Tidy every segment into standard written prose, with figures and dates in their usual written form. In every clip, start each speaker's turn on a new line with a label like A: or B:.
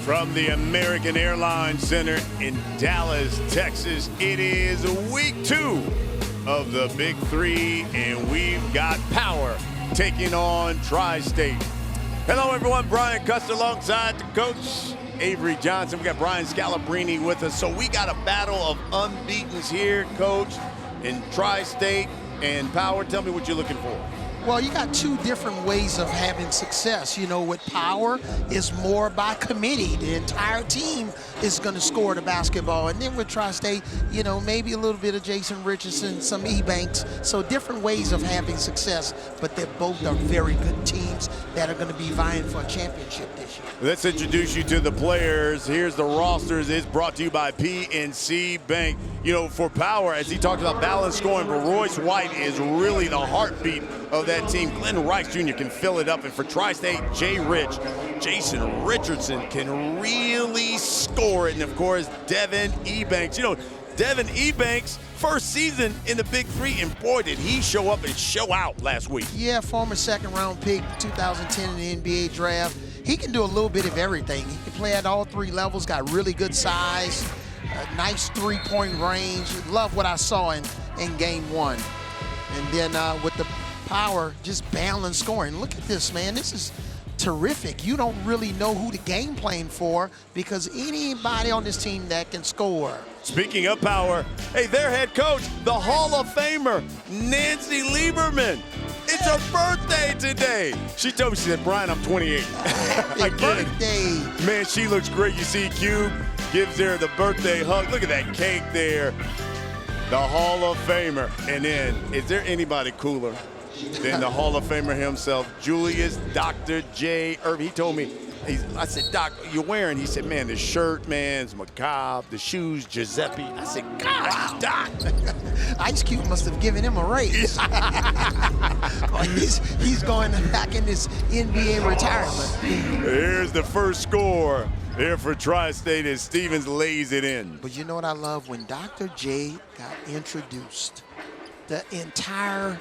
A: From the American Airlines Center in Dallas, Texas, it is week 2 of the Big Three, and we've got Power taking on Tri-State. Hello, everyone. Brian Custer alongside the coach, Avery Johnson. We got Brian Scalabrine with us. So we got a battle of unbeatens here, coach, in Tri-State and Power. Tell me what you're looking for.
B: Well, you got two different ways of having success. You know, with Power, it's more by committee. The entire team is going to score the basketball. And then with Tri-State, you know, maybe a little bit of Jason Richardson, some Ebanks. So different ways of having success, but they both are very good teams that are going to be vying for a championship this year.
A: Let's introduce you to the players. Here's the rosters. It's brought to you by PNC Bank. You know, for Power, as he talked about balanced scoring, but Royce White is really the heartbeat of that team. Glenn Rice Jr. can fill it up. And for Tri-State, Jay Rich, Jason Richardson can really score it. And, of course, Devin Ebanks. You know, Devin Ebanks, first season in the Big Three, and boy, did he show up and show out last week.
B: Yeah, former second-round pick, 2010 in the NBA draft. He can do a little bit of everything. He can play at all three levels, got really good size, a nice three-point range. Love what I saw in game one. And then with the Power, just balanced scoring. Look at this, man. This is terrific. You don't really know who to game plan for because anybody on this team that can score.
A: Speaking of Power, hey, their head coach, the Hall of Famer, Nancy Lieberman. It's her birthday today. She told me, she said, Brian, I'm 28.
B: Happy birthday.
A: Man, she looks great. You see Cube gives her the birthday hug. Look at that cake there. The Hall of Famer. And then, is there anybody cooler than the Hall of Famer himself, Julius Dr. J. Irving? He told me, I said, Doc, you're wearing? He said, man, the shirt, man, it's macabre. The shoes, Giuseppe. I said, gosh, Doc.
B: Ice Cube must have given him a raise. he's going back in this NBA retirement.
A: Here's the first score here for Tri-State as Stevens lays it in.
B: But you know what I love? When Dr. J got introduced, the entire...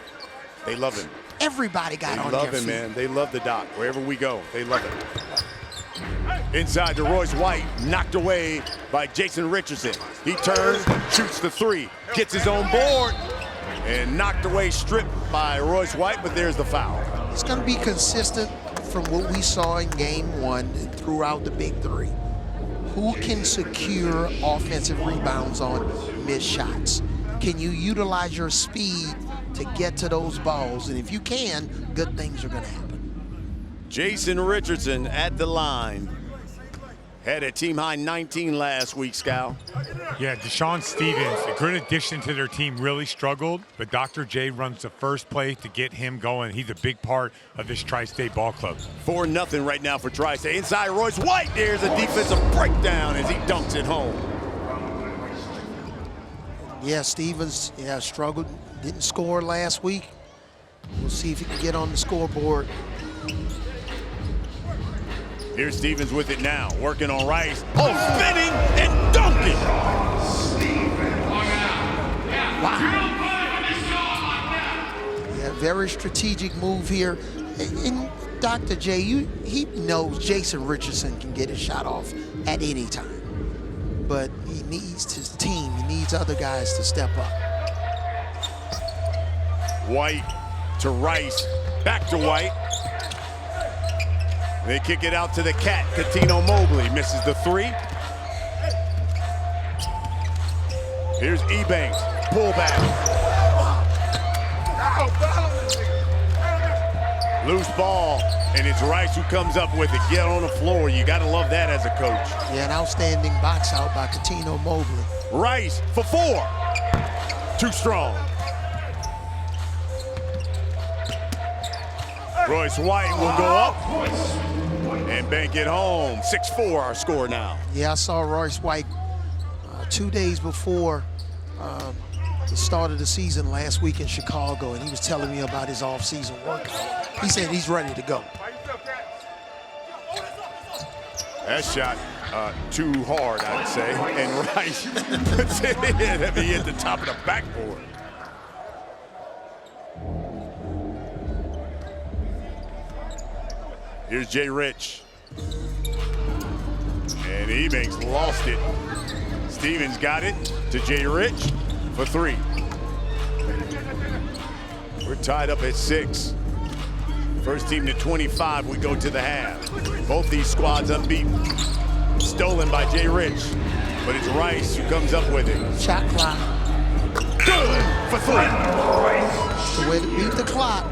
A: They love him.
B: Everybody got on
A: their feet. They love him, man. They love the Doc. Wherever we go, they love him. Inside to Royce White, knocked away by Jason Richardson. He turns, shoots the three, gets his own board, and knocked away, stripped by Royce White, but there's the foul.
B: It's going to be consistent from what we saw in game one throughout the Big Three. Who can secure offensive rebounds on missed shots? Can you utilize your speed to get to those balls? And if you can, good things are going to happen.
A: Jason Richardson at the line. Had a team-high 19 last week, Scal.
C: Yeah, Deshaun Stevens, a good addition to their team, really struggled, but Dr. J runs the first play to get him going. He's a big part of this Tri-State ball club.
A: 4-0 right now for Tri-State. Inside Royce White, there's a defensive breakdown as he dunks it home.
B: Yeah, Stevens struggled, didn't score last week. We'll see if he can get on the scoreboard.
A: Here's Stevens with it now, working on Rice. Oh, spinning and dunking!
B: Wow. Yeah, very strategic move here. And Dr. J, he knows Jason Richardson can get his shot off at any time. But he needs his team, he needs other guys to step up.
A: White to Rice, back to White. They kick it out to the cat, Cuttino Mobley, misses the three. Here's Ebanks, pull back. Loose ball, and it's Rice who comes up with it. Get on the floor, you gotta love that as a coach.
B: Yeah, an outstanding box out by Cuttino Mobley.
A: Rice for 4, too strong. Royce White will go up and bank it home. 6-4 our score now.
B: Yeah, I saw Royce White 2 days before the start of the season last week in Chicago, and he was telling me about his off-season workout. He said he's ready to go.
A: That shot too hard, I would say, and Rice puts it in at the top of the backboard. Here's Jay Rich. And Ebanks lost it. Stevens got it to Jay Rich for 3. We're tied up at 6. First team to 25, we go to the half. Both these squads unbeaten. Stolen by Jay Rich, but it's Rice who comes up with it.
B: Shot clock.
A: Good for 3.
B: That's the way to beat the clock.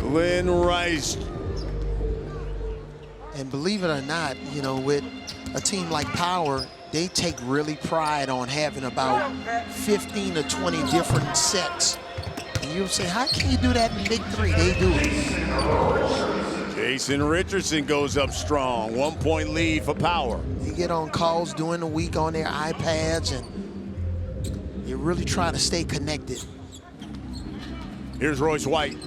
A: Glenn Rice.
B: And believe it or not, you know, with a team like Power, they take really pride on having about 15 to 20 different sets. And you'll say, how can you do that in Big 3? They do it.
A: Jason Richardson goes up strong. 1-point lead for Power.
B: They get on calls during the week on their iPads, and you really try to stay connected.
A: Here's Royce White.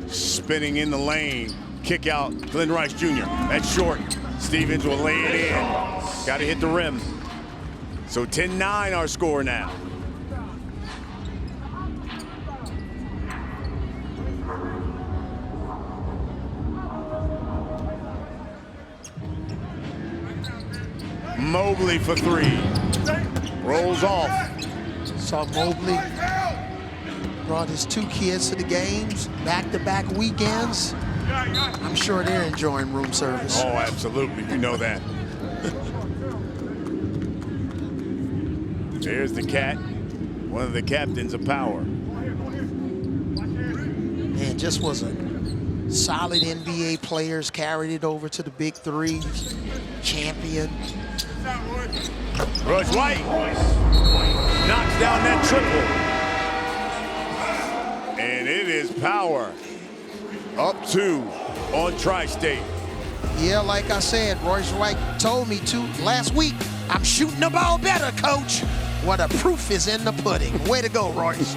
A: Spinning in the lane. Kick out Glenn Rice Jr. That's short. Stevens will lay it in. Got to hit the rim. So 10-9 our score now. Mobley for 3. Rolls off.
B: Saw Mobley brought his 2 kids to the games, back-to-back weekends. I'm sure they're enjoying room service.
A: Oh, absolutely. You know that. There's the Cat, one of the captains of Power.
B: Man, just was a solid NBA players, carried it over to the Big 3, champion.
A: Royce White knocks down that triple. And it is Power up 2 on Tri-State.
B: Yeah, like I said, Royce White told me to last week, I'm shooting the ball better, coach. What a proof is in the pudding. Way to go, Royce.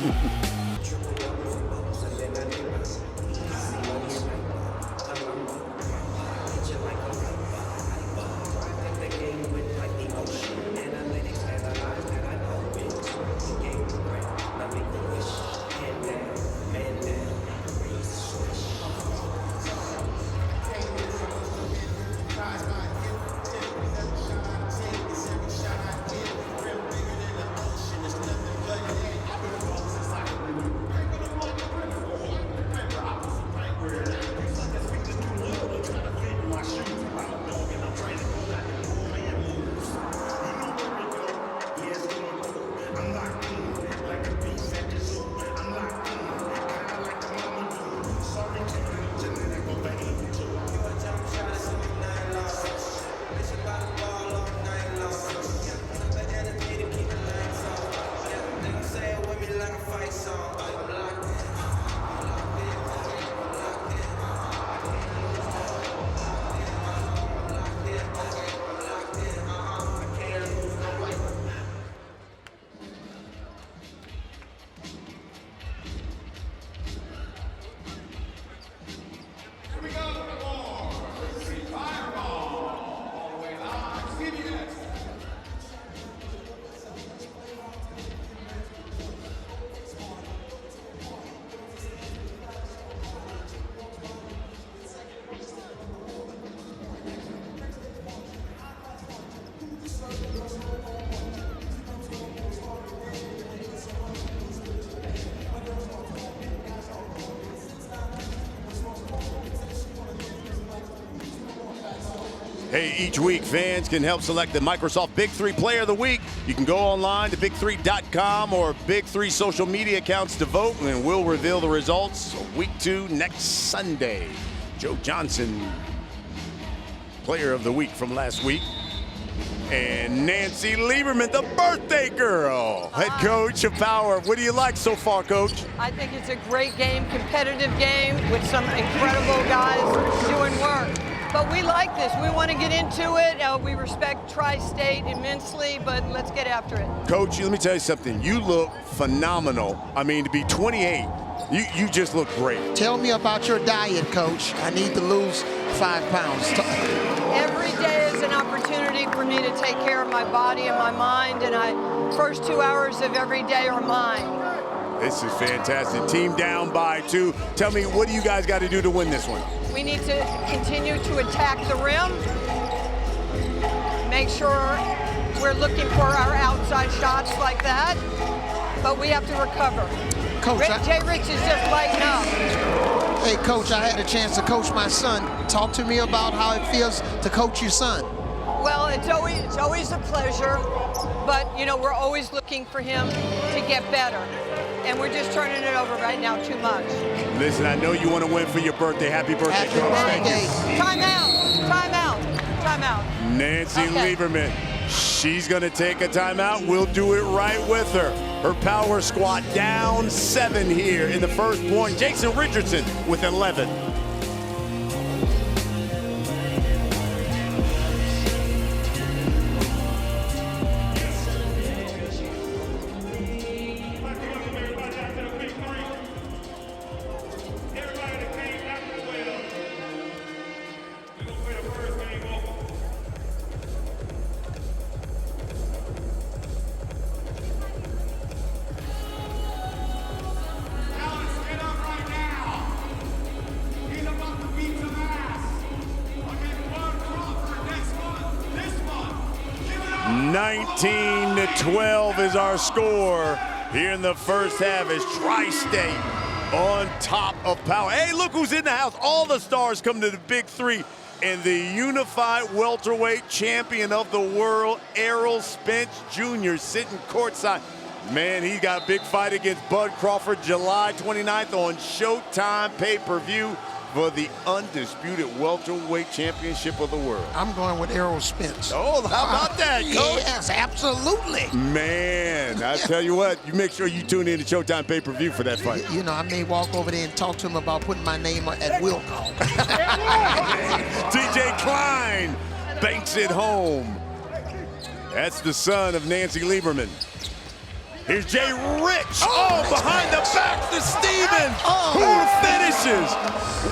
A: Hey, each week fans can help select the Microsoft Big 3 Player of the Week. You can go online to big3.com or Big 3 social media accounts to vote, and we'll reveal the results week 2 next Sunday. Joe Johnson, Player of the Week from last week. And Nancy Lieberman, the birthday girl, head coach of Power. What do you like so far, Coach?
D: I think it's a great game, competitive game with some incredible guys doing work. But we like this. We want to get into it. We respect Tri-State immensely, but let's get after it.
A: Coach, let me tell you something. You look phenomenal. I mean, to be 28, you just look great.
B: Tell me about your diet, Coach. I need to lose 5 pounds.
D: Every day is an opportunity for me to take care of my body and my mind, and first 2 hours of every day are mine.
A: This is fantastic. Team down by 2. Tell me, what do you guys got to do to win this one?
D: We need to continue to attack the rim. Make sure we're looking for our outside shots like that. But we have to recover.
B: Coach,
D: Jay Rich is just lighting up.
B: Hey, Coach, I had a chance to coach my son. Talk to me about how it feels to coach your son.
D: Well, it's always a pleasure, but you know, we're always looking for him to get better. And we're just turning it over right now too much.
A: Listen, I know you want to win for your birthday. Happy birthday,
B: Happy
A: Coach. Thank you.
B: birthday.
D: Time out.
A: Nancy
D: Okay.
A: Lieberman, she's going to take a timeout. We'll do it right with her. Her power squad down 7 here in the first point. Jason Richardson with 11.
E: Dallas, get up right now. He's about to beat some ass. Okay, Bud Crawford next month. This month. Give it up.
A: 19-12 is our score here in the first half as Tri-State on top of power. Hey, look who's in the house. All the stars come to the Big Three. And the unified welterweight champion of the world, Errol Spence Jr., sitting courtside. Man, he got a big fight against Bud Crawford July 29th on Showtime pay-per-view for the undisputed welterweight championship of the world.
B: I'm going with Errol Spence.
A: Oh, how about that, Coach?
B: Yes, absolutely.
A: Man, I tell you what, you make sure you tune in to Showtime pay-per-view for that fight.
B: You know, I may walk over there and talk to him about putting my name at will call.
A: TJ Klein banks it home. That's the son of Nancy Lieberman. Here's Jay Rich. Oh, behind the back to Stevens, who finishes.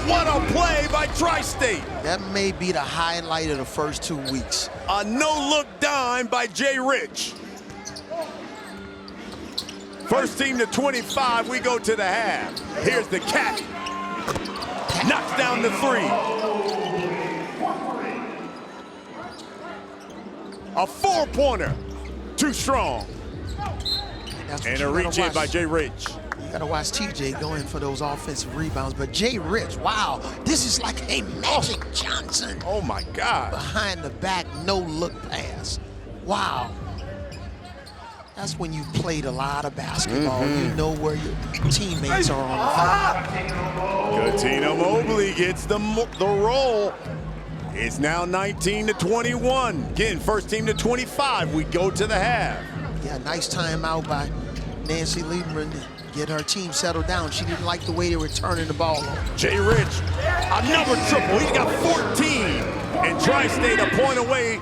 A: What a play by Tri-State.
B: That may be the highlight of the first 2 weeks.
A: A no-look dime by Jay Rich. First team to 25, we go to the half. Here's the cat. Knocks down the 3. A 4-pointer. Too strong.
B: That's what
A: And
B: you
A: a
B: gotta
A: reach in
B: watch.
A: by Jay Rich.
B: You gotta watch TJ going for those offensive rebounds. But Jay Rich, wow, this is like a Magic Johnson
A: Oh my God.
B: behind the back, no-look pass. Wow. That's when you've played a lot of basketball. You know where your teammates are on the floor.
A: Katina Mobley gets the roll. It's now 19-21. Again, first team to 25. We go to the half.
B: Yeah, nice timeout by Nancy Lieberman to get her team settled down. She didn't like the way they were turning the ball over.
A: Jay Rich, another triple. He's got 14. And Tri-State a point away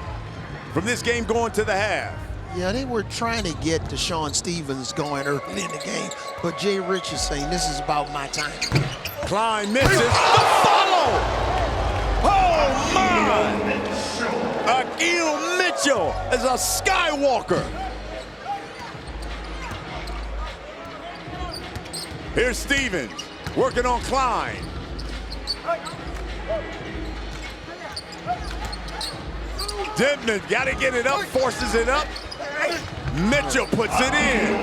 A: from this game going to the half.
B: Yeah, they were trying to get Deshaun Stevens going early in the game, but Jay Rich is saying, this is about my time.
A: Klein misses. The follow! Oh, my! Akil Mitchell is a Skywalker. Here's Stevens working on Klein. Dibman got to get it up, forces it up. Mitchell puts it in.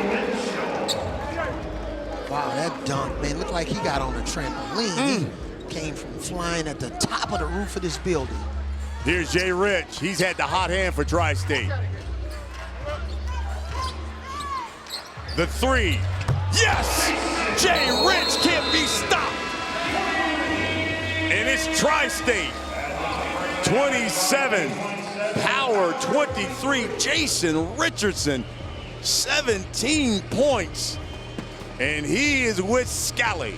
B: Wow, that dunk, man, looked like he got on a trampoline. He came from flying at the top of the roof of this building.
A: Here's Jay Rich. He's had the hot hand for Tri-State. The 3. Yes! Jay Rich can't be stopped. And it's Tri-State. 27. Power 23. Jason Richardson, 17 points. And he is with Scally.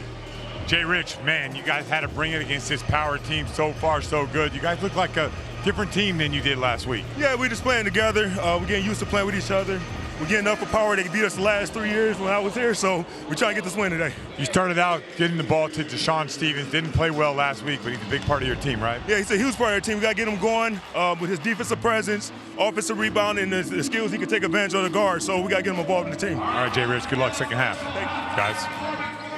C: Jay Rich, man, you guys had to bring it against this power team. So far, so good. You guys look like a different team than you did last week.
F: Yeah, we're just playing together. We're getting used to playing with each other. we're getting up for Power. They beat us the last 3 years when I was here, so we're trying to get this win today.
C: You started out getting the ball to Deshaun Stevens. Didn't play well last week, but he's a big part of your team, right?
F: Yeah, he's a huge part of our team. We got to get him going with his defensive presence, offensive rebound, and the skills he can take advantage of the guard. So we got to get him involved in the team.
C: All right, Jay Rich, good luck second half.
F: Thank you.
C: Guys.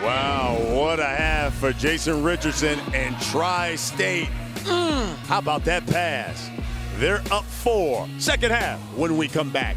A: Wow, what a half for Jason Richardson and Tri-State. How about that pass? They're up 4. Second half when we come back.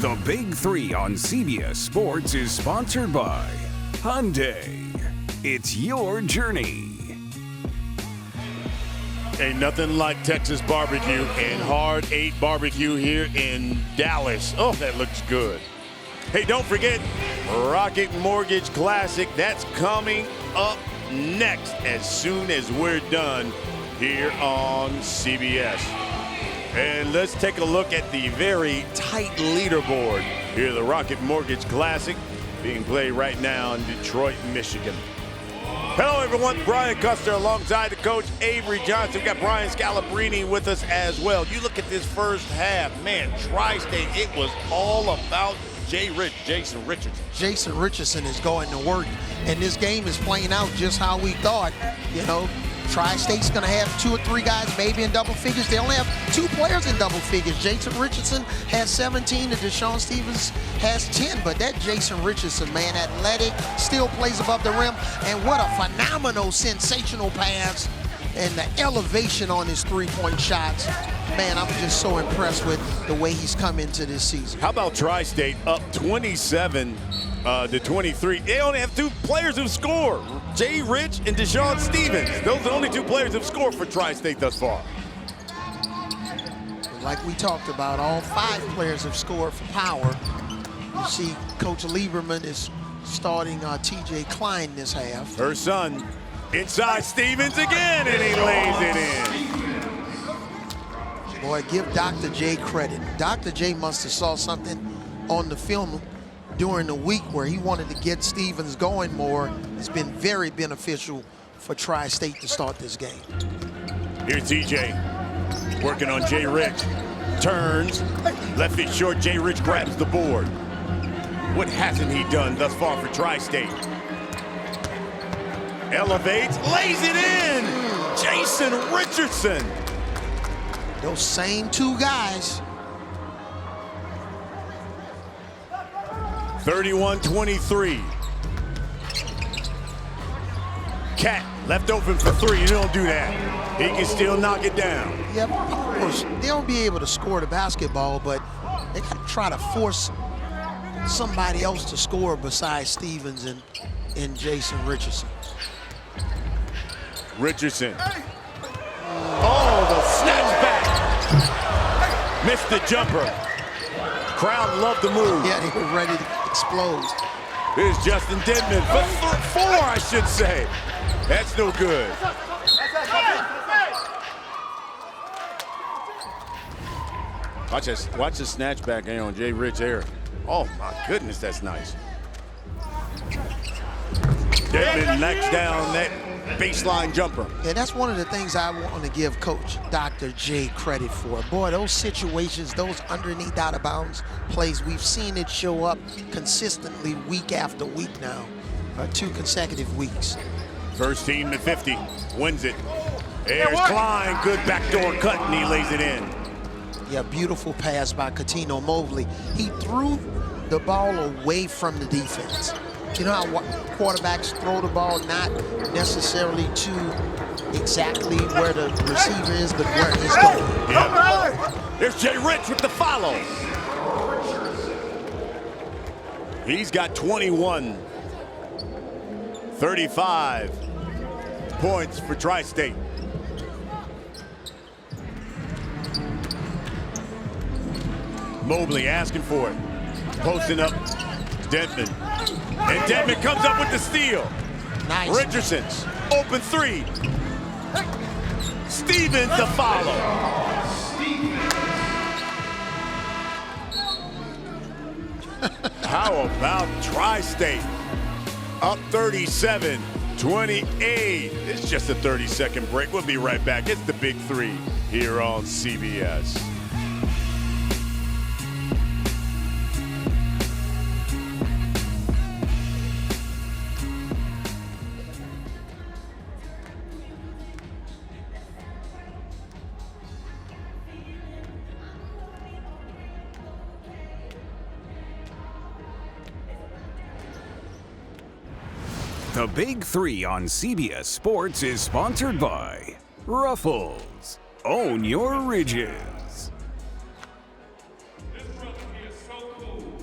G: The Big Three on CBS Sports is sponsored by Hyundai. It's your journey.
A: Ain't nothing like Texas barbecue and Hard 8 barbecue here in Dallas. Oh, that looks good. Hey, don't forget Rocket Mortgage Classic. That's coming up next as soon as we're done here on CBS. And let's take a look at the very tight leaderboard here, the Rocket Mortgage Classic, being played right now in Detroit, Michigan. Hello, everyone. Brian Custer alongside the coach Avery Johnson. We've got Brian Scalabrine with us as well. You look at this first half, man, Tri-State, it was all about Jason Richardson.
B: Jason Richardson is going to work, and this game is playing out just how we thought. You know, Tri-State's going to have 2 or 3 guys maybe in double figures. They only have 2 players in double figures. Jason Richardson has 17 and Deshaun Stevens has 10. But that Jason Richardson, man, athletic, still plays above the rim. And what a phenomenal, sensational pass and the elevation on his three-point shots. Man, I'm just so impressed with the way he's come into this season.
A: How about Tri-State up 27 to 23? They only have 2 players who score. Jay Rich and Deshaun Stevens. Those are the only 2 players who've scored for Tri-State thus far.
B: Like we talked about, all 5 players have scored for Power. You see Coach Lieberman is starting TJ Klein this half.
A: Her son inside Stevens again, and he lays it in.
B: Boy, give Dr. J credit. Dr. J must have saw something on the film during the week where he wanted to get Stevens going more. It's been very beneficial for Tri-State to start this game.
A: Here's TJ working on Jay Rich. Turns, left feet short, Jay Rich grabs the board. What hasn't he done thus far for Tri-State? Elevates, lays it in! Jason Richardson.
B: Those same 2 guys.
A: 31-23. Cat left open for 3. You don't do that. He can still knock it down.
B: Yeah, of course, they'll be able to score the basketball, but they got to try to force somebody else to score besides Stevens and Jason Richardson.
A: Richardson. Oh, the snatch back. Missed the jumper. Crowd loved the move.
B: Yeah, they were ready to explode.
A: Here's Justin Denman for 4, I should say. That's no good. Watch the snatch back here on Jay Rich there. Oh my goodness, that's nice. Denman knocks down that baseline jumper.
B: Yeah, that's one of the things I want to give Coach Dr. J credit for. Boy, those situations, those underneath out of bounds plays, we've seen it show up consistently week after week now, 2 consecutive weeks.
A: First team to 50, wins it. There's Klein, good backdoor cut, and he lays it in.
B: Yeah, beautiful pass by Cuttino Mobley. He threw the ball away from the defense. You know how quarterbacks throw the ball not necessarily to exactly where the receiver is, but where he's going.
A: Yeah. There's Jay Rich with the follow. He's got 21. 35 points for Tri-State. Mobley asking for it. Posting up Denman. And Denman comes up with the steal.
B: Nice.
A: Richardson, open 3. Stevens the follow. How about Tri-State? Up 37-28. It's just a 30-second break. We'll be right back. It's the Big 3 here on CBS.
G: The Big 3 on CBS Sports is sponsored by Ruffles. Own your ridges.
E: This brother here is so cool.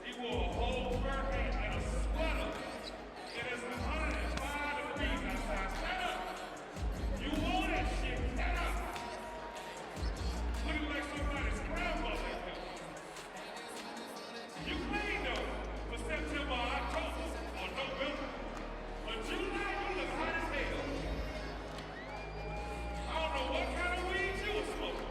E: He wore a whole fur hat and a sweater. It is 105 degrees outside. Stand up. You want that shit. Stand up. Looking like somebody's grandmother. You clean though for September or October or November. But July, you look hot as hell. I don't know what kind of weed you were smoking.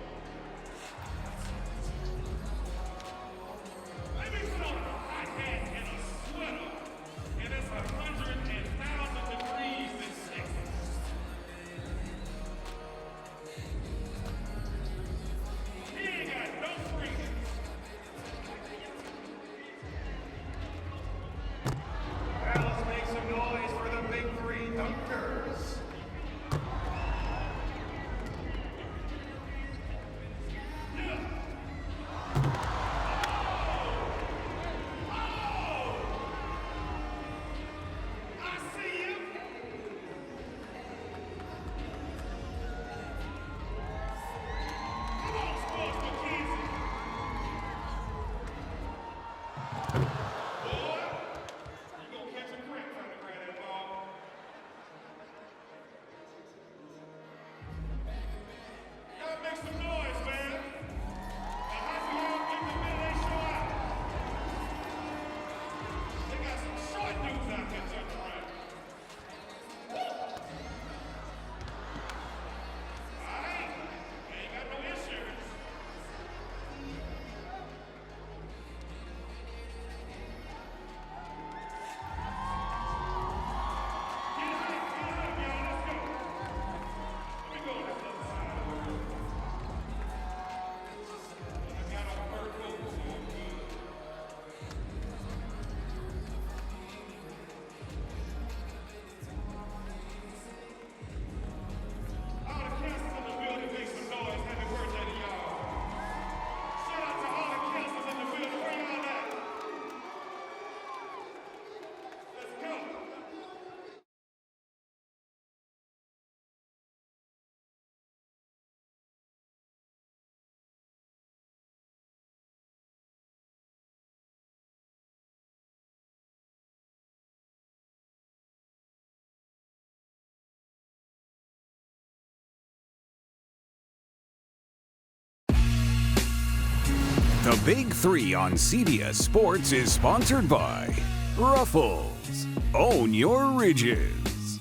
G: The Big Three on CBS Sports is sponsored by Ruffles. Own your ridges.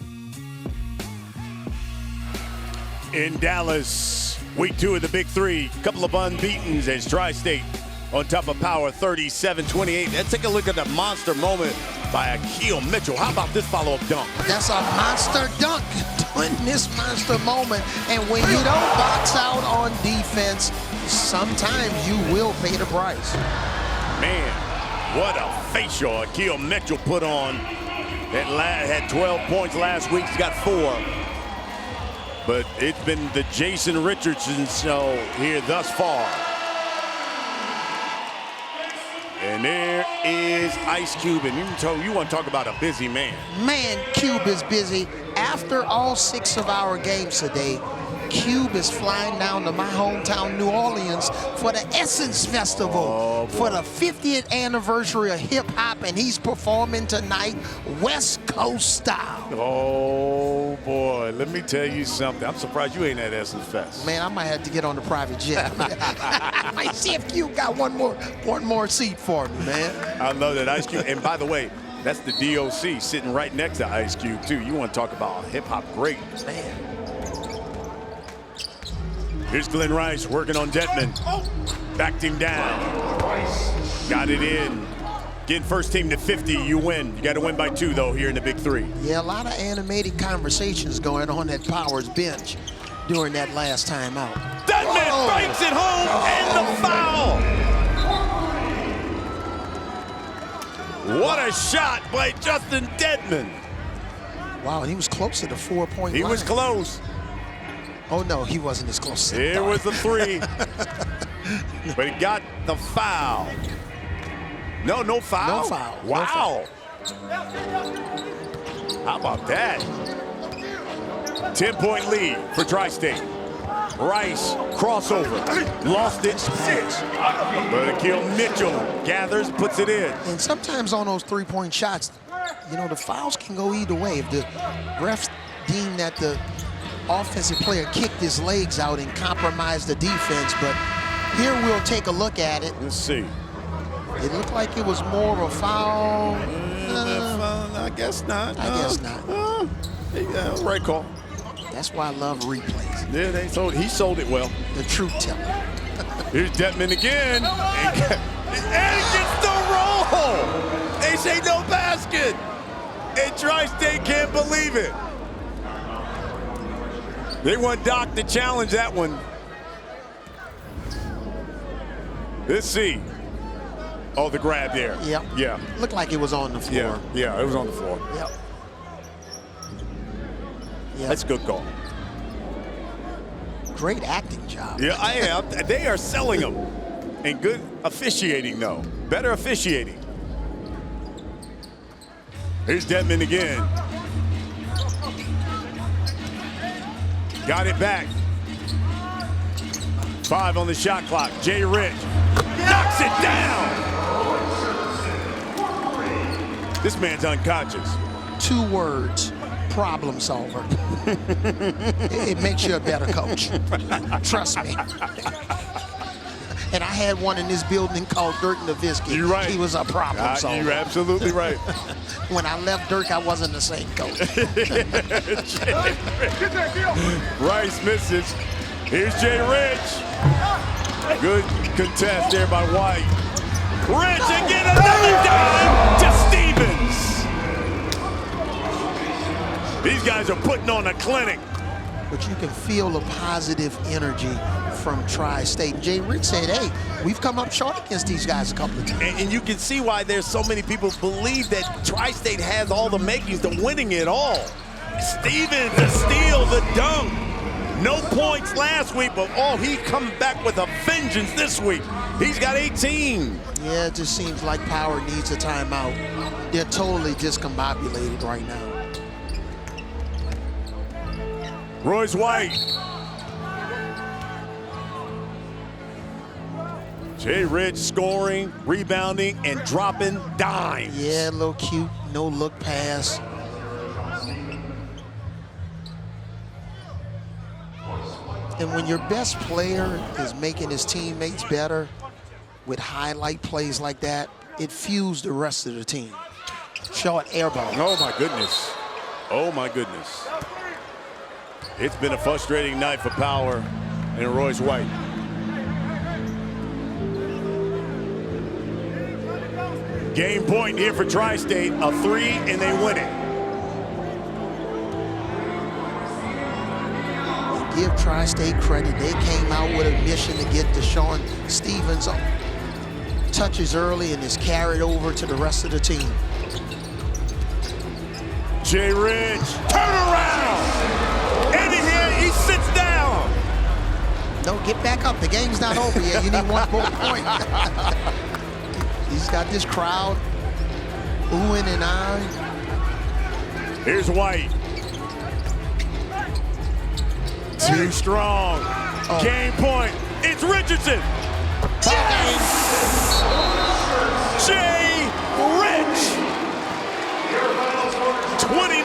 A: In Dallas, week 2 of the Big Three, couple of unbeatens as Tri-State on top of Power 37-28. Let's take a look at the monster moment by Akil Mitchell. How about this follow-up dunk?
B: That's a monster dunk doing this monster moment. And when you don't box out on defense, sometimes you will pay the price.
A: Man, what a facial Akil Mitchell put on. That had 12 points last week. He's got 4. But it's been the Jason Richardson show here thus far. And there is Ice Cube, and you want to talk about a busy man.
B: Man, Cube is busy. After all 6 of our games today, Cube is flying down to my hometown, New Orleans, for the Essence Festival, for the 50th anniversary of hip-hop, and he's performing tonight West Coast style.
A: Oh, boy, let me tell you something. I'm surprised you ain't at Essence Fest.
B: Man, I might have to get on the private jet. I might see if Cube got one more seat for me, man.
A: I love that, Ice Cube. And by the way, that's the DOC sitting right next to Ice Cube, too. You want to talk about hip-hop great.
B: Man.
A: Here's Glenn Rice working on Detman. Backed him down. Got it in. Getting first team to 50, you win. You got to win by 2, though, here in the Big Three.
B: Yeah, a lot of animated conversations going on at Powers bench during that last time out.
A: Detman banks it home, and the foul. What a shot by Justin Detman.
B: Wow, and he was close to the 4-point line.
A: He was close.
B: Oh, no, he wasn't as close.
A: Here was the 3. But he got the foul. No foul?
B: No foul.
A: Wow. How about that? 10-point lead for Tri-State. Rice, crossover, lost it, but Akil Mitchell gathers, puts it in.
B: And sometimes on those 3-point shots, you know, the fouls can go either way. If the refs deem that the offensive player kicked his legs out and compromised the defense, but here we'll take a look at it.
A: Let's see.
B: It looked like it was more of a foul.
A: I guess not.
B: I guess not.
A: Right call.
B: That's why I love replays.
A: Yeah, he sold it well.
B: The truth teller.
A: Here's Detman again. And gets the roll. They say no basket. And Tri-State can't believe it. They want Doc to challenge that one. Let's see. Oh, the grab there.
B: Yep.
A: Yeah.
B: Looked like it was on the floor.
A: Yeah, it was on the floor.
B: Yep.
A: That's a good call.
B: Great acting job.
A: Yeah, I am. They are selling them. And good officiating, though. Better officiating. Here's Detman again. Got it back. 5 on the shot clock. Jay Rich knocks it down. This man's unconscious.
B: 2 words. Problem solver. It makes you a better coach. Trust me. And I had one in this building called Dirk Nowitzki.
A: You're right.
B: He was a problem solver.
A: You're absolutely right.
B: When I left Dirk, I wasn't the same coach.
A: Rice misses. Here's Jay Rich. Good contest there by White. Rich again, another dime to Stevens. These guys are putting on a clinic.
B: But you can feel the positive energy from Tri-State. Jay Rich said, hey, we've come up short against these guys a couple of times.
A: And you can see why there's so many people believe that Tri-State has all the makings to winning it all. Stevens, the steal, the dunk. No points last week, but he come back with a vengeance this week. He's got 18.
B: Yeah, it just seems like Power needs a timeout. They're totally discombobulated right now.
A: Royce White. Jay Rich scoring, rebounding, and dropping dimes.
B: Yeah, a little cute, no look pass. And when your best player is making his teammates better, with highlight plays like that, it fuels the rest of the team. Short air ball.
A: Oh, my goodness. Oh, my goodness. It's been a frustrating night for Power and Royce White. Game point here for Tri-State, a 3, and they win it.
B: Give Tri-State credit. They came out with a mission to get DeShawn Stephens touches early and is carried over to the rest of the team.
A: Jay Rich, turn around! And he sits down.
B: No, get back up. The game's not over yet. You need one more point. He's got this crowd oohing and ahhing.
A: Here's White. Too strong.
B: Oh.
A: Game point. It's Richardson. Yes! Jay Rich. 29.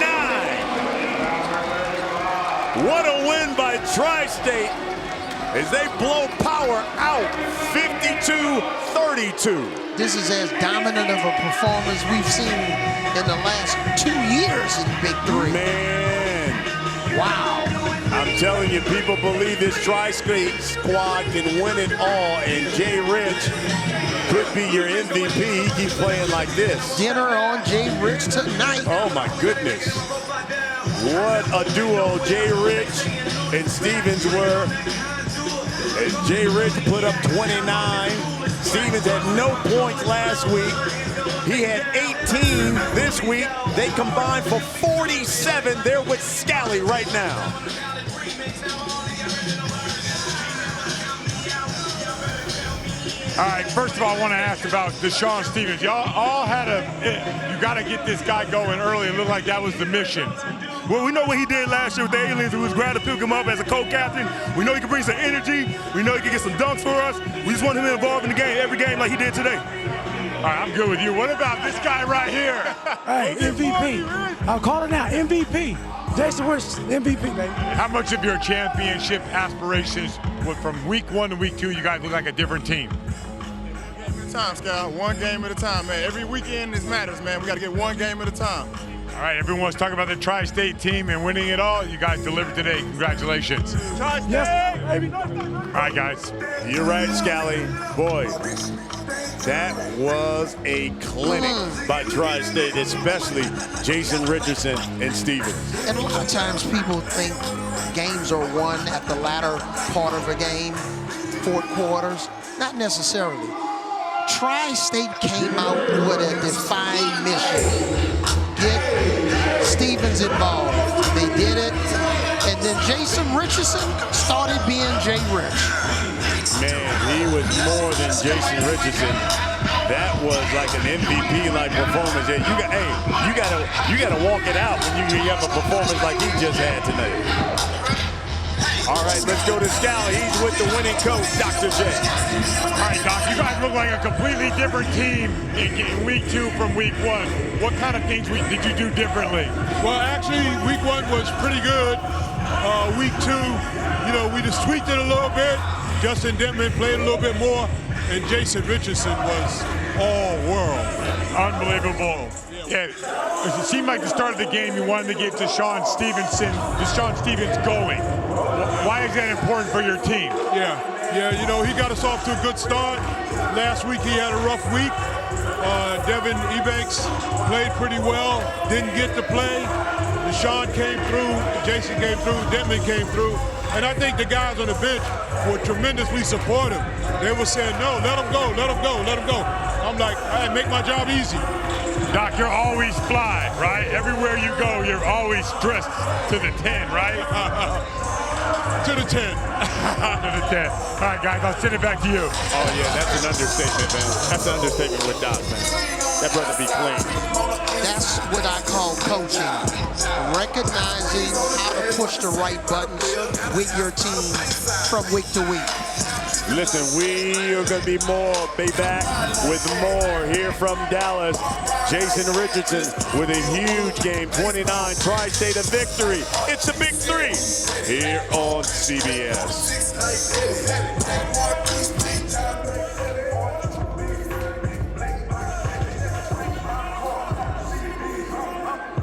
A: What a win by Tri-State as they blow Power out 52-32.
B: This is as dominant of a performance we've seen in the last 2 years in Big Three.
A: Man.
B: Wow.
A: I'm telling you, people believe this Tri-State squad can win it all, and Jay Rich could be your MVP. He keeps playing like this.
B: Dinner on Jay Rich tonight.
A: Oh, my goodness. What a duo Jay Rich and Stephens were. As Jay Rich put up 29. Stephens had no points last week. He had 18 this week. They combined for 47. They're with Scally right now.
C: All right, first of all, I want to ask about DeShawn Stephens. Y'all all had you got to get this guy going early. It looked like that was the mission.
F: Well, we know what he did last year with the Aliens. It was glad to pick him up as a co-captain. We know he can bring some energy. We know he can get some dunks for us. We just want him involved in the game, every game like he did today.
C: All right, I'm good with you. What about this guy right here?
H: Hey, MVP. I'll call it now, MVP. Jason Richardson, MVP, baby.
C: How much of your championship aspirations went from week 1 to week 2? You guys look like a different team.
I: Time, Scout. One game at a time, man. Every weekend this matters, man. We got to get one game at a time.
C: All right, everyone's talking about the Tri-State team and winning it all. You guys delivered today. Congratulations.
H: Tri-State, yes, baby.
C: All right, guys.
A: You're right, Scally. Boy, that was a clinic by Tri-State, especially Jason Richardson and Stephens.
B: And a lot of times people think games are won at the latter part of a game, fourth quarters. Not necessarily. Tri-State came out with a defined mission. Get Stephens involved. They did it. And then Jason Richardson started being Jay Rich.
A: Man, he was more than Jason Richardson. That was like an MVP-like performance. Yeah, you gotta walk it out when you have a performance like he just had tonight. All right, let's go to Scally. He's with the winning coach, Dr. J.
C: All right, Doc, you guys look like a completely different team in week 2 from week 1. What kind of things did you do differently?
I: Well, actually, week 1 was pretty good. Week 2, you know, we just tweaked it a little bit. Justin Denman played a little bit more, and Jason Richardson was all world.
C: Unbelievable. Yeah, it seemed like the start of the game you wanted to get DeShawn Stephens going. Why is that important for your team?
I: Yeah, you know, he got us off to a good start. Last week he had a rough week. Devin Ebanks played pretty well, didn't get to play. DeShawn came through, Jason came through, Denman came through. And I think the guys on the bench were tremendously supportive. They were saying, no, let him go, let him go, let him go. I'm like, hey, make my job easy.
C: Doc, you're always fly, right? Everywhere you go, you're always dressed to the 10, right?
I: To the 10.
C: To the 10. All right, guys, I'll send it back to you.
A: Oh, yeah, that's an understatement, man. That's an understatement with Doc, man. That brother be clean.
B: That's what I call coaching. Recognizing how to push the right buttons with your team from week to week.
A: Listen, we are going to be back with more here from Dallas. Jason Richardson with a huge game, 29, Tri-State a victory. It's the Big Three here on CBS.